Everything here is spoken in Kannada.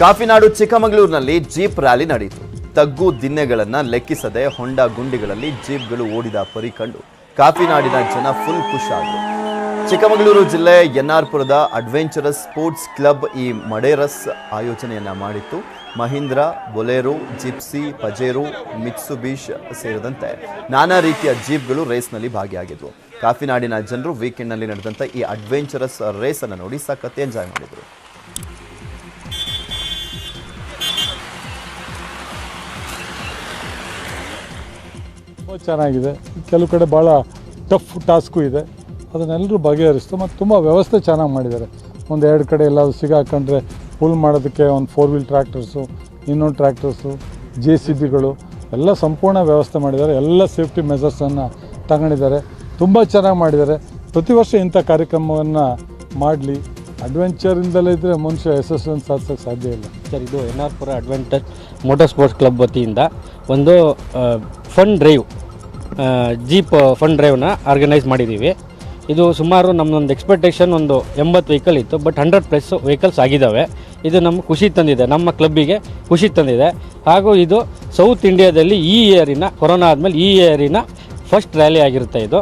ಕಾಫಿನಾಡು ಚಿಕ್ಕಮಗಳೂರಿನಲ್ಲಿ ಜೀಪ್ ರ್ಯಾಲಿ ನಡೆಯಿತು. ತಗ್ಗು ದಿನ್ನೆಗಳನ್ನು ಲೆಕ್ಕಿಸದೆ ಹೊಂಡ ಗುಂಡಿಗಳಲ್ಲಿ ಜೀಪ್ಗಳು ಓಡಿದ ಪರಿ ಕಂಡು ಕಾಫಿನಾಡಿನ ಜನ ಫುಲ್ ಖುಷ್ ಆದರು. ಚಿಕ್ಕಮಗಳೂರು ಜಿಲ್ಲೆ ಎನ್ಆರ್ಪುರದ ಅಡ್ವೆಂಚರಸ್ ಸ್ಪೋರ್ಟ್ಸ್ ಕ್ಲಬ್ ಈ ಮಡೇರಸ್ ಆಯೋಜನೆಯನ್ನ ಮಾಡಿತ್ತು. ಮಹೀಂದ್ರ, ಬೊಲೆರೋ, ಜಿಪ್ಸಿ, ಪಜೇರೋ, ಮಿತ್ಸುಬಿಶ್ ಸೇರಿದಂತೆ ನಾನಾ ರೀತಿಯ ಜೀಪ್ಗಳು ರೇಸ್ನಲ್ಲಿ ಭಾಗಿಯಾಗಿದ್ವು. ಕಾಫಿನಾಡಿನ ಜನರು ವೀಕೆಂಡ್ನಲ್ಲಿ ನಡೆದಂಥ ಈ ಅಡ್ವೆಂಚರಸ್ ರೇಸನ್ನು ನೋಡಿ ಸಖತ್ ಎಂಜಾಯ್ ಮಾಡಿದರು. ತುಂಬ ಚೆನ್ನಾಗಿದೆ. ಕೆಲವು ಕಡೆ ಭಾಳ ಟಫ್ ಟಾಸ್ಕು ಇದೆ, ಅದನ್ನೆಲ್ಲರೂ ಬಗೆಹರಿಸ್ತು. ಮತ್ತು ತುಂಬ ವ್ಯವಸ್ಥೆ ಚೆನ್ನಾಗಿ ಮಾಡಿದ್ದಾರೆ. ಒಂದು 2 ಕಡೆ ಎಲ್ಲಾದರೂ ಸಿಗಾಕೊಂಡ್ರೆ ಪುಲ್ ಮಾಡೋದಕ್ಕೆ ಒಂದು 4 ವೀಲ್ ಟ್ರ್ಯಾಕ್ಟರ್ಸು, ಇನ್ನೊಂದು ಟ್ರ್ಯಾಕ್ಟರ್ಸು, JCBಗಳು ಎಲ್ಲ ಸಂಪೂರ್ಣ ವ್ಯವಸ್ಥೆ ಮಾಡಿದ್ದಾರೆ. ಎಲ್ಲ ಸೇಫ್ಟಿ ಮೆಜರ್ಸನ್ನು ತಗೊಂಡಿದ್ದಾರೆ. ತುಂಬ ಚೆನ್ನಾಗಿ ಮಾಡಿದ್ದಾರೆ. ಪ್ರತಿ ವರ್ಷ ಇಂಥ ಕಾರ್ಯಕ್ರಮವನ್ನು ಮಾಡಲಿ. ಅಡ್ವೆಂಚರಿಂದಲೇ ಇದ್ದರೆ ಮನುಷ್ಯ ಯಶಸ್ಸನ್ನು ಸಾಧಿಸೋಕ್ಕೆ ಸಾಧ್ಯ ಇಲ್ಲ. ಸರ್, ಇದು NR Pura adventure motor sports club ವತಿಯಿಂದ ಒಂದು ಫಂಡ್ ಡ್ರೈವ್, ಜೀಪ್ ಫಂಡ್ ಡ್ರೈವ್ನ ಆರ್ಗನೈಸ್ ಮಾಡಿದ್ದೀವಿ. ಇದು ಸುಮಾರು ನಮ್ಮದೊಂದು ಎಕ್ಸ್ಪೆಕ್ಟೇಷನ್ ಒಂದು 80 ವೆಹಿಕಲ್ ಇತ್ತು, ಬಟ್ 100+ ವೆಹಿಕಲ್ಸ್ ಆಗಿದ್ದಾವೆ. ಇದು ನಮ್ಗೆ ಖುಷಿ ತಂದಿದೆ, ನಮ್ಮ ಕ್ಲಬ್ಬಿಗೆ ಖುಷಿ ತಂದಿದೆ. ಹಾಗೂ ಇದು ಸೌತ್ ಇಂಡಿಯಾದಲ್ಲಿ ಈ ಇಯರಿನ ಕೊರೋನಾ ಆದಮೇಲೆ ಈ ಇಯರಿನ ಫಸ್ಟ್ ರ್ಯಾಲಿ ಆಗಿರುತ್ತೆ ಇದು.